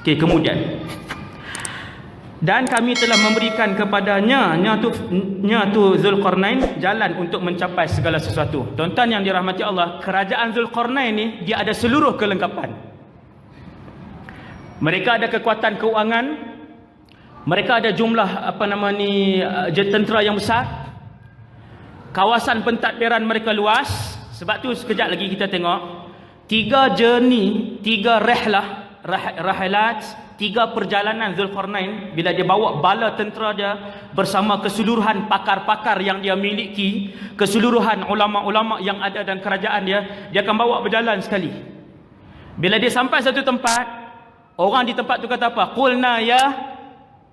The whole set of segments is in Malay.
Okey, kemudian dan kami telah memberikan kepadanya tu Zulkarnain jalan untuk mencapai segala sesuatu. Tuan-tuan yang dirahmati Allah, kerajaan Zulkarnain ni dia ada seluruh kelengkapan. Mereka ada kekuatan keuangan, mereka ada jumlah tentera yang besar, kawasan pentadbiran mereka luas. Sebab tu sekejap lagi kita tengok 3 journey, 3 rahilat, 3 perjalanan Zulkarnain bila dia bawa bala tentera dia bersama keseluruhan pakar-pakar yang dia miliki, keseluruhan ulama-ulama yang ada dalam kerajaan dia akan bawa berjalan sekali. Bila dia sampai satu tempat, orang di tempat tu kata apa? Qulna ya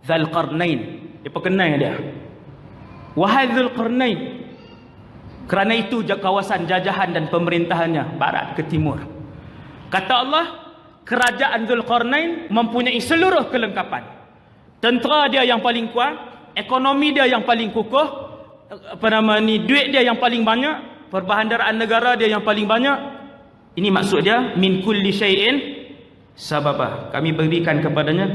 Zulkarnain. Dia perkenal dia. Wahai Zulkarnain. Kerana itu kawasan jajahan dan pemerintahannya barat ke timur. Kata Allah, kerajaan Zulkarnain mempunyai seluruh kelengkapan. Tentera dia yang paling kuat, ekonomi dia yang paling kukuh, duit dia yang paling banyak, perbahandaraan negara dia yang paling banyak. Ini maksud dia min kulli syai'in sababa. Kami berikan kepadanya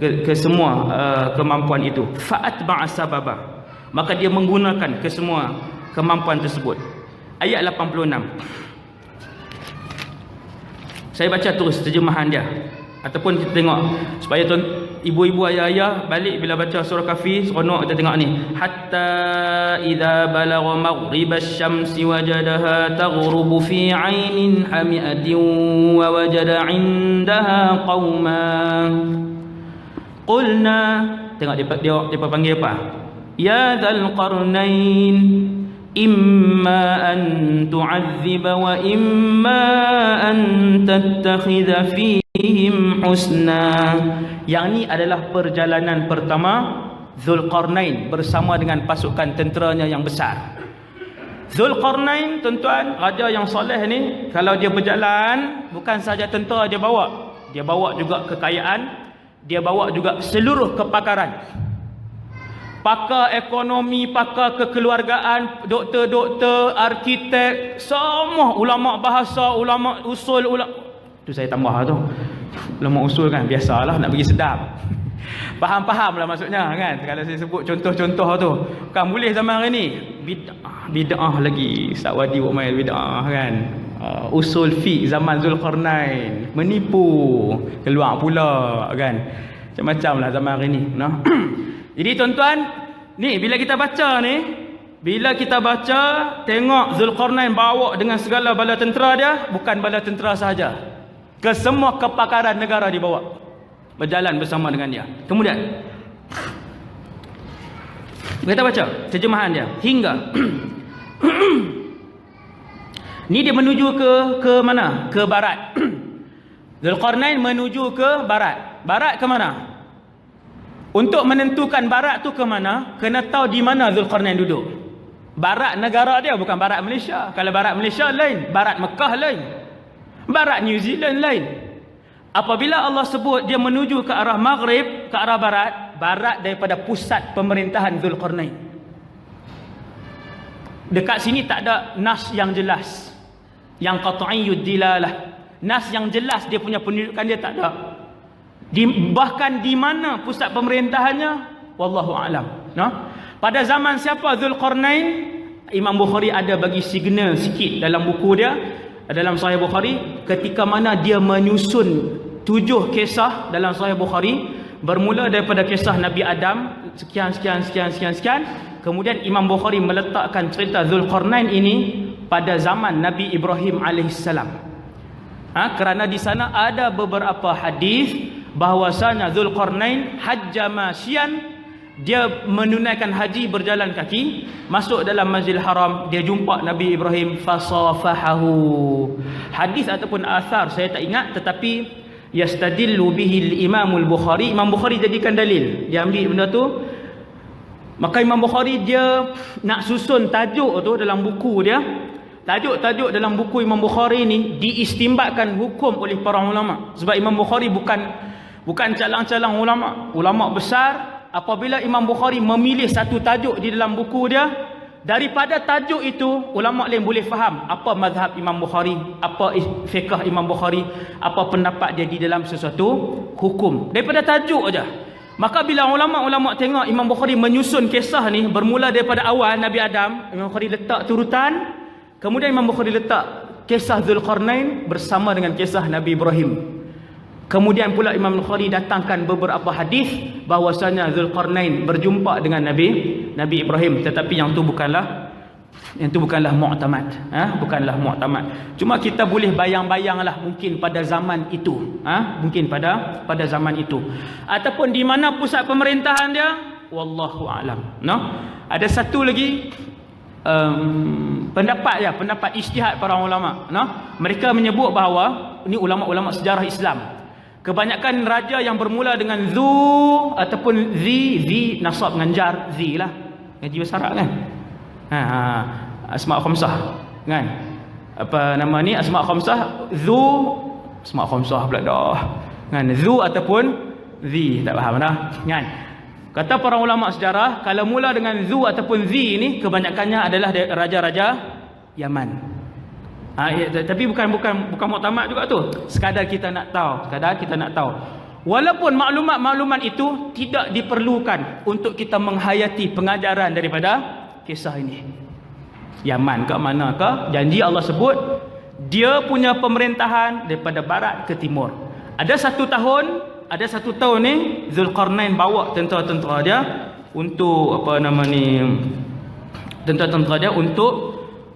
ke semua kemampuan itu. Fa'atba'a sababa. Maka dia menggunakan ke semua kemampuan tersebut. Ayat 86. Saya baca terus terjemahan dia, ataupun kita tengok supaya ibu-ibu ayah-ayah balik bila baca surah Kahfi seronok kita tengok ni. Hatta idza balagha maghribasy syamsi wajadaha taghrubu fi 'ainin hami'atin wa wajada 'indaha qauman. Qulna, tengok dia panggil apa? Ya dzal qarnain imma an tu'adziba wa imma an tattakhidha fihim husna. Yang ni adalah perjalanan pertama Zulkarnain bersama dengan pasukan tenteranya yang besar. Zulkarnain, tuan-tuan, raja yang soleh ni, kalau dia berjalan bukan saja tentera dia bawa juga kekayaan, dia bawa juga seluruh kepakaran. Pakar ekonomi, pakar kekeluargaan, doktor-doktor, arkitek, semua ulama bahasa, ulama usul, tu saya tambah tu. Ulama usul kan biasalah nak bagi sedap. Faham-faham lah maksudnya kan. Kalau saya sebut contoh-contoh tu, kan boleh zaman hari ni. Bid'ah lagi. Sakwadi buat main bid'ah kan. Usul fiqh zaman Zulkarnain, menipu, keluar pula kan. Macam-macam lah zaman hari ni, nah. Jadi tuan-tuan, ni bila kita baca tengok Zulkarnain bawa dengan segala bala tentera dia, bukan bala tentera sahaja, ke semua kepakaran negara dibawa, berjalan bersama dengan dia. Kemudian kita baca terjemahan dia hingga ni dia menuju ke mana? Ke barat. Zulkarnain menuju ke barat. Barat ke mana? Untuk menentukan barat tu ke mana, kena tahu di mana Zulkarnain duduk. Barat negara dia bukan barat Malaysia. Kalau barat Malaysia lain, barat Mekah lain, barat New Zealand lain. Apabila Allah sebut dia menuju ke arah Maghrib, ke arah barat, barat daripada pusat pemerintahan Zulkarnain. Dekat sini tak ada nas yang jelas, yang qat'iyyud dilalah. Nas yang jelas dia punya pendudukan dia tak ada. Bahkan di mana pusat pemerintahannya, wallahu a'lam. Nah, pada zaman siapa Zulkarnain? Imam Bukhari ada bagi signal sikit dalam buku dia, dalam Sahih Bukhari, ketika mana dia menyusun 7 kisah dalam Sahih Bukhari, bermula daripada kisah Nabi Adam sekian. Kemudian Imam Bukhari meletakkan cerita Zulkarnain ini pada zaman Nabi Ibrahim alaihissalam. Kerana di sana ada beberapa hadis bahwasanya Zulkarnain hajja masyian, dia menunaikan haji berjalan kaki, masuk dalam Masjidil Haram, dia jumpa Nabi Ibrahim, fasafahahu. Hadis ataupun asar saya tak ingat, tetapi yastadillu bihi al-Imam al-Bukhari. Imam Bukhari jadikan dalil, dia ambil benda tu. Maka Imam Bukhari dia nak susun tajuk tu dalam buku dia. Tajuk-tajuk dalam buku Imam Bukhari ni diistimbatkan hukum oleh para ulama. Sebab Imam Bukhari bukan calang-calang ulama besar. Apabila Imam Bukhari memilih satu tajuk di dalam buku dia, Daripada tajuk itu, ulama lain boleh faham apa mazhab Imam Bukhari, apa fiqh Imam Bukhari, apa pendapat dia di dalam sesuatu hukum. Daripada tajuk aja. Maka bila ulama-ulama tengok Imam Bukhari menyusun kisah ni bermula daripada awal Nabi Adam, Imam Bukhari letak turutan, kemudian Imam Bukhari letak kisah Zulkarnain bersama dengan kisah Nabi Ibrahim. Kemudian pula Imam Bukhari datangkan beberapa hadis bahwasanya Zulkarnain berjumpa dengan Nabi Ibrahim, tetapi yang tu bukanlah mu'tamad, bukanlah mu'tamad. Cuma kita boleh bayang-bayanglah mungkin pada zaman itu, mungkin pada zaman itu, ataupun di mana pusat pemerintahan dia, wallahu alam. Ada satu lagi pendapat ijtihad para ulama. Mereka menyebut bahawa ini ulama-ulama sejarah Islam, kebanyakan raja yang bermula dengan zu ataupun zi nasab dengan jar zi lah, ngaji bahasa Arab kan, asma' khamsah kan, apa nama ni, asma' khamsah, zu asma' khamsah pula dah kan, zu ataupun zi, tak faham dah kan. Kata para ulama sejarah, kalau mula dengan zu ataupun zi ni kebanyakannya adalah raja-raja Yaman. Tapi bukan muktamad juga tu. Sekadar kita nak tahu. Walaupun maklumat-maklumat itu tidak diperlukan untuk kita menghayati pengajaran daripada kisah ini. Yaman ke mana ke, janji Allah sebut dia punya pemerintahan daripada barat ke timur. Ada satu tahun ni Zulkarnain bawa tentera-tentera dia untuk tentera-tentera dia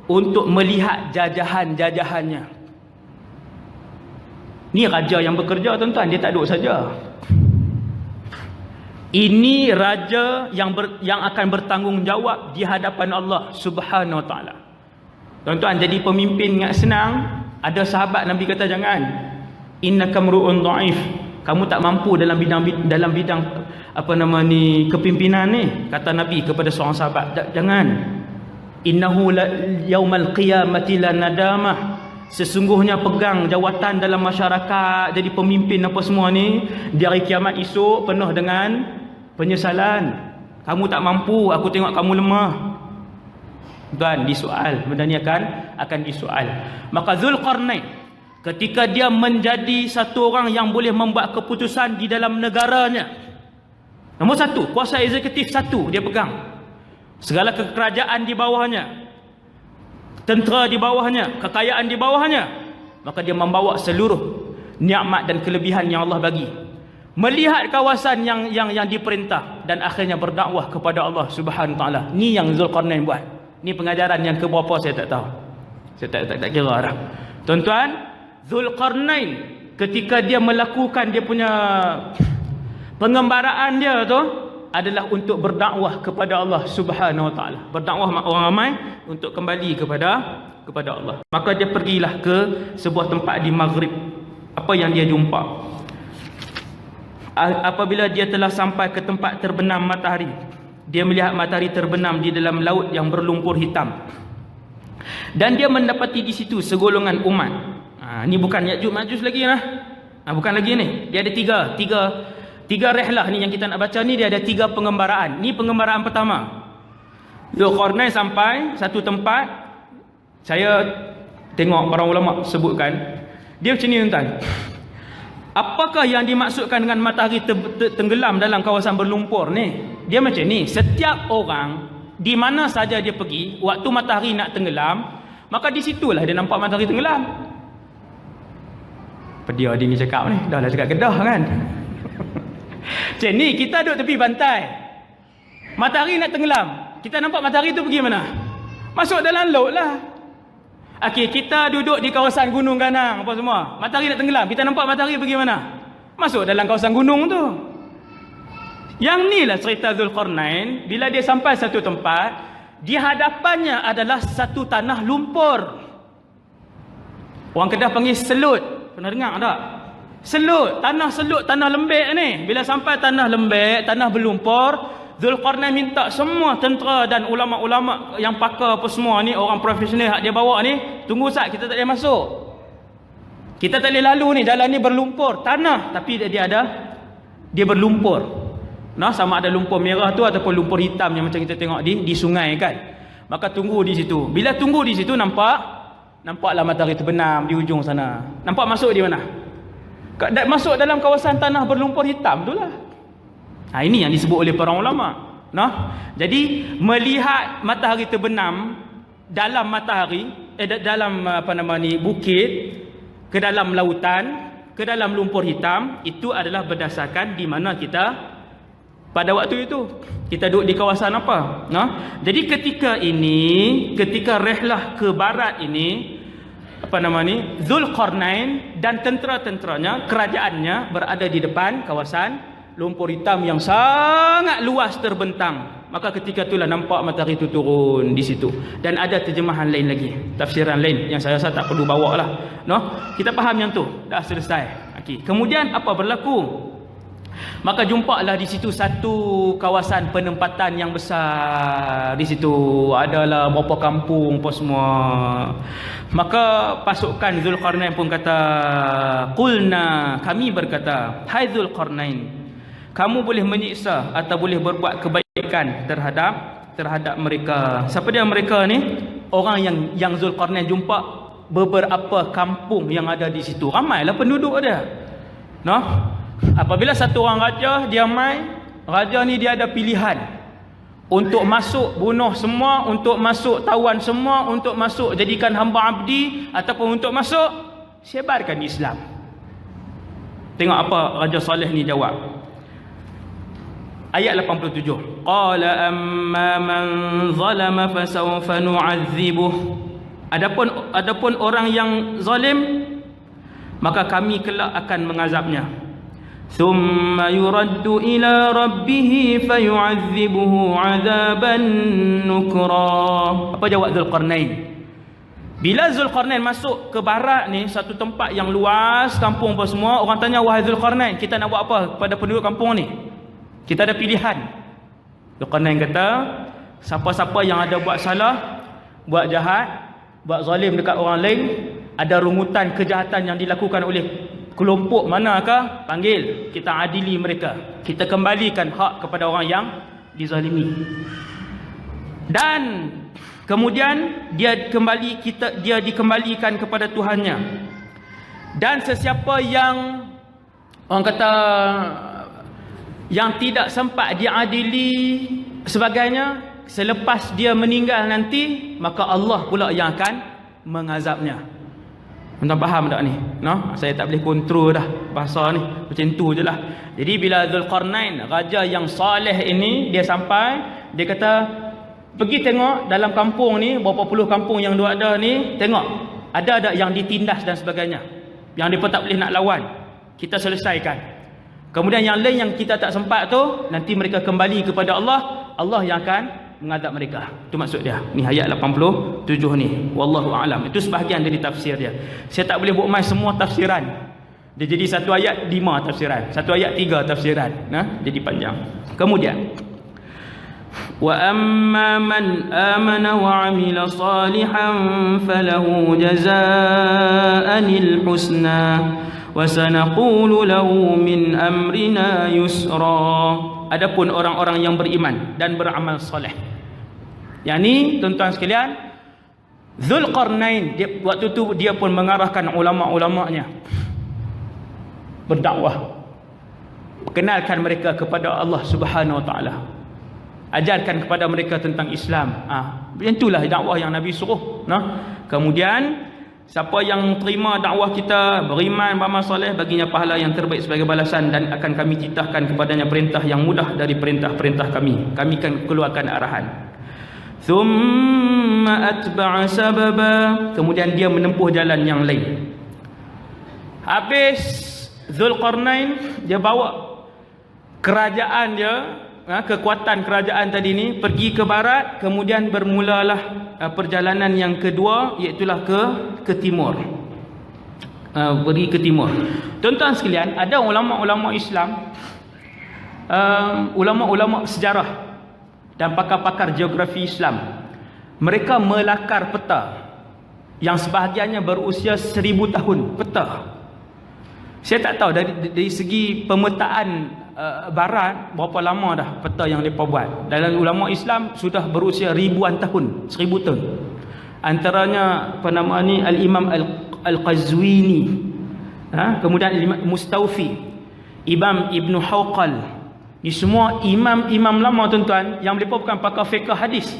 untuk melihat jajahan-jajahannya. Ni raja yang bekerja tuan-tuan, dia tak duduk saja. Ini raja yang akan bertanggungjawab di hadapan Allah Subhanahu Wa Taala. Tuan-tuan, jadi pemimpin ingat senang. Ada sahabat Nabi kata jangan. Innaka mru'un dha'if. Kamu tak mampu dalam bidang kepimpinan ni, kata Nabi kepada seorang sahabat. Jangan. Innahu yaumal qiyamati la nadamah. Sesungguhnya pegang jawatan dalam masyarakat, jadi pemimpin apa semua ni, di hari kiamat esok penuh dengan penyesalan. Kamu tak mampu, aku tengok kamu lemah. Dan disoal, benda ni akan disoal. Maka Zulkarnain ketika dia menjadi satu orang yang boleh membuat keputusan di dalam negaranya, nombor satu, kuasa eksekutif satu dia pegang. Segala kerajaan di bawahnya, tentera di bawahnya, kekayaan di bawahnya. Maka dia membawa seluruh nikmat dan kelebihan yang Allah bagi, melihat kawasan yang diperintah, dan akhirnya berdakwah kepada Allah Subhanahu Wa Taala. Ni yang Zulkarnain buat. Ni pengajaran yang keberapa saya tak tahu. Saya tak kira dah. Tuan-tuan, Zulkarnain ketika dia melakukan dia punya pengembaraan dia tu adalah untuk berdakwah kepada Allah Subhanahu Wa Taala. Berdakwah orang ramai untuk kembali kepada Allah. Maka dia pergilah ke sebuah tempat di Maghrib. Apa yang dia jumpa? Apabila dia telah sampai ke tempat terbenam matahari, dia melihat matahari terbenam di dalam laut yang berlumpur hitam. Dan dia mendapati di situ segolongan umat. Ni bukan Ya'juj Ma'juj lagi lah. Bukan lagi ni. Dia ada tiga rehlah ni yang kita nak baca ni, dia ada 3 pengembaraan. Ni pengembaraan pertama. Zulkarnain sampai satu tempat, saya tengok para ulama sebutkan, dia macam ni tuan-tuan. Apakah yang dimaksudkan dengan matahari tenggelam dalam kawasan berlumpur ni? Dia macam ni, setiap orang di mana saja dia pergi, waktu matahari nak tenggelam, maka di situlah dia nampak matahari tenggelam. Pedia dia ni cakap ni, dah lah cakap Kedah kan. Macam ni, kita duduk tepi pantai, matahari nak tenggelam, kita nampak matahari tu pergi mana? Masuk dalam laut lah. Okey, kita duduk di kawasan Gunung Ganang apa semua, matahari nak tenggelam, kita nampak matahari pergi mana? Masuk dalam kawasan gunung tu. Yang ni lah cerita Zulkarnain. Bila dia sampai satu tempat, di hadapannya adalah satu tanah lumpur. Orang Kedah panggil selut. Pernah dengar tak? Selut, tanah lembek ni. Bila sampai tanah lembek, tanah berlumpur, Zulkarnain minta semua tentera dan ulama-ulama yang pakar apa semua ni, orang profesional dia bawa ni, tunggu sat, kita tak boleh masuk. Kita tak boleh lalu ni, jalan ni berlumpur, tanah, tapi dia berlumpur. Nah, sama ada lumpur merah tu ataupun lumpur hitam yang macam kita tengok di sungai kan. Maka tunggu di situ. Bila tunggu di situ nampaklah matahari terbenam di ujung sana. Nampak masuk di mana? Masuk dalam kawasan tanah berlumpur hitam itulah. Ini yang disebut oleh para ulama. Jadi melihat matahari terbenam dalam bukit, ke dalam lautan, ke dalam lumpur hitam, itu adalah berdasarkan di mana kita pada waktu itu. Kita duduk di kawasan apa? Jadi ketika rehlah ke barat ini, Zulkarnain dan tentera-tenteranya, kerajaannya berada di depan kawasan lumpur hitam yang sangat luas terbentang. Maka ketika itulah nampak matahari itu turun di situ. Dan ada terjemahan lain lagi, tafsiran lain yang saya rasa tak perlu bawa lah. Kita faham yang tu, dah selesai. Okay. Kemudian apa berlaku? Maka jumpalah di situ satu kawasan penempatan yang besar. Di situ adalah berapa kampung apa semua. Maka pasukan Zulkarnain pun kata, qulna, kami berkata, hai Zulkarnain, kamu boleh menyiksa atau boleh berbuat kebaikan terhadap mereka. Siapa dia mereka ni? Orang yang Zulkarnain jumpa beberapa kampung yang ada di situ. Ramailah penduduk dia. Apabila satu orang raja dia raja ni dia ada pilihan untuk masuk bunuh semua, untuk masuk tawan semua, untuk masuk jadikan hamba abdi, ataupun untuk masuk sebarkan Islam. Tengok apa Raja Saleh ni jawab. Ayat 87. Qala amma man zalama fasawfa nu'adzibuh. Adapun orang yang zalim, maka kami kelak akan mengazabnya. Thumma yuraddu ila rabbih fayu'adzibuhu 'adzaban nukra. Apa jawab Zulkarnain? Bila Zulkarnain masuk ke barat ni, satu tempat yang luas, kampung apa semua, orang tanya, wahai Zulkarnain, kita nak buat apa pada penduduk kampung ni? Kita ada pilihan. Zulkarnain kata, siapa-siapa yang ada buat salah, buat jahat, buat zalim dekat orang lain, ada rungutan kejahatan yang dilakukan oleh kelompok manakah, panggil, kita adili mereka, kita kembalikan hak kepada orang yang dizalimi. Dan kemudian dia dikembalikan kepada Tuhannya. Dan sesiapa yang orang kata yang tidak sempat diadili sebagainya, selepas dia meninggal nanti, maka Allah pula yang akan mengazabnya. Tuan faham tak ni? Saya tak boleh kontrol dah bahasa ni, macam tu je lah. Jadi bila Zulkarnain, raja yang saleh ini, dia sampai, dia kata, pergi tengok dalam kampung ni, berapa puluh kampung yang dia ada ni, tengok ada yang ditindas dan sebagainya, yang mereka tak boleh nak lawan, kita selesaikan. Kemudian yang lain yang kita tak sempat tu, nanti mereka kembali kepada Allah, Allah yang akan mengadab mereka. Itu maksud dia. Ni ayat 87 ni. Wallahu a'lam. Itu sebahagian dari tafsir dia. Saya tak boleh buat main semua tafsiran. Dia jadi satu ayat 5 tafsiran, satu ayat 3 tafsiran. Jadi panjang. Kemudian wa amma man amana wa amila salihan falahu jazaa'anil husna wa sanaqulu lahu min amrina yusra. Adapun orang-orang yang beriman dan beramal soleh, yakni tuan-tuan sekalian, Zulkarnain waktu tu dia pun mengarahkan ulama-ulamanya berdakwah, kenalkan mereka kepada Allah Subhanahu Wa Taala, ajarkan kepada mereka tentang Islam. Itulah dakwah yang Nabi suruh. Kemudian siapa yang terima dakwah kita, beriman, beramal soleh, baginya pahala yang terbaik sebagai balasan, dan akan kami titahkan kepadanya perintah yang mudah dari perintah-perintah kami. Kami akan keluarkan arahan. Thumma atba'a sababa. Kemudian dia menempuh jalan yang lain. Habis Zulkarnain, dia bawa kerajaan dia, kekuatan kerajaan tadi ni, pergi ke barat. Kemudian bermulalah perjalanan yang kedua, iaitulah ke timur. Pergi ke timur. Tuan-tuan sekalian, ada ulama-ulama Islam, ulama-ulama sejarah dan pakar-pakar geografi Islam, mereka melakar peta yang sebahagiannya berusia 1000 tahun. Peta, saya tak tahu dari segi pemetaan Barat berapa lama dah peta yang mereka buat. Dalam ulama Islam sudah berusia ribuan tahun, 1000 tahun. Antaranya apa nama ni, Al-Imam Al-Qazwini, kemudian Al-Imam Mustawfi, Imam Ibn Hawqal. Ni semua imam-imam lama tuan-tuan, yang mereka bukan pakar fiqh hadis,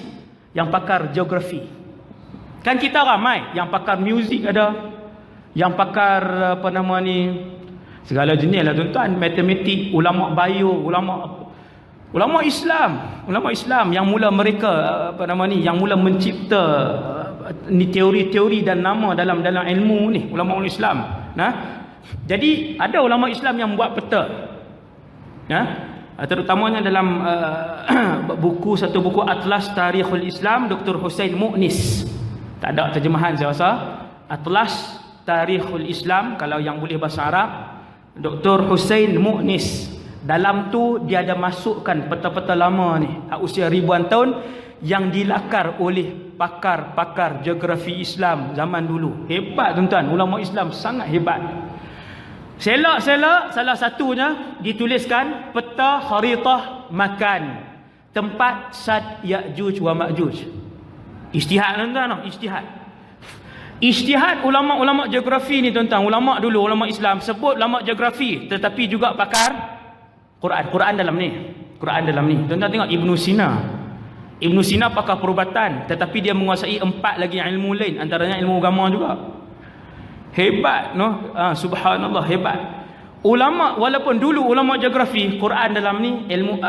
yang pakar geografi. Kan kita ramai yang pakar muzik ada, yang pakar apa nama ni, segala jenis lah tuan-tuan, matematik, ulama bio, ulama Islam yang mula mereka apa nama ni, yang mula mencipta ni teori-teori dan nama dalam ilmu ni, ulama Islam. Jadi ada ulama Islam yang buat peta. Terutamanya dalam satu buku Atlas Tarikhul Islam Dr. Hussein Mu'nis. Tak ada terjemahan saya rasa. Atlas Tarikhul Islam, kalau yang boleh bahasa Arab, Dr. Hussein Mu'nis. Dalam tu dia ada masukkan peta-peta lama ni, usia ribuan tahun, yang dilakar oleh pakar-pakar geografi Islam zaman dulu. Hebat tuan-tuan, ulama Islam sangat hebat. Selak-selak salah satunya dituliskan peta kharitah makan tempat Sad Ya'juj wa Ma'juj. Ijtihad tuan-tuan, ijtihad ulama-ulama geografi ni tuan-tuan, ulama dulu, ulama Islam sebut ulama geografi tetapi juga pakar Quran dalam ni. Tuan-tuan tengok Ibn Sina pakar perubatan tetapi dia menguasai 4 lagi ilmu lain, antaranya ilmu agama juga. Hebat subhanallah, hebat. Ulama, walaupun dulu ulama geografi, Quran dalam ni ilmu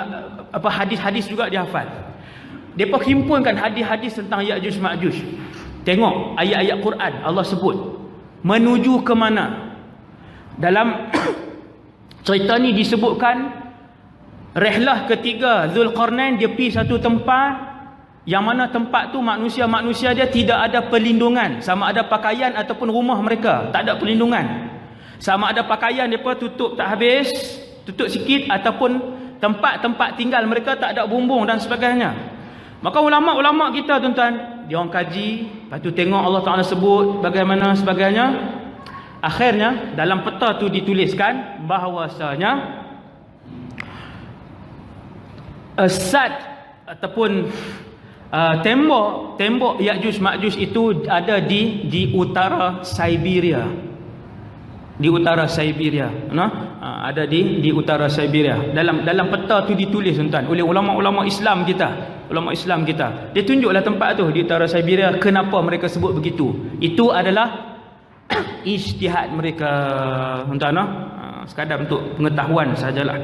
hadis-hadis juga dia hafal. Depa himpunkan hadis-hadis tentang Ya'juj Ma'juj. Tengok ayat-ayat Quran Allah sebut menuju ke mana. Dalam cerita ni disebutkan rehlah ketiga Zulkarnain, dia pergi satu tempat yang mana tempat tu manusia dia tidak ada perlindungan, sama ada pakaian ataupun rumah mereka tak ada perlindungan, sama ada pakaian mereka tutup tak habis, tutup sikit, ataupun tempat-tempat tinggal mereka tak ada bumbung dan sebagainya. Maka ulama-ulama kita tuan-tuan, dia orang kaji, lepas tu tengok Allah Ta'ala sebut bagaimana sebagainya. Akhirnya dalam peta tu dituliskan bahawasanya Sad ataupun tembok Ya'juj Ma'juj itu ada di utara Siberia. Ada di utara Siberia. Dalam peta tu ditulis tuan-tuan oleh ulama-ulama Islam kita. Dia tunjuklah tempat tu di utara Siberia. Kenapa mereka sebut begitu? Itu adalah ijtihad mereka tuan-tuan. Sekadar untuk pengetahuan sajalah.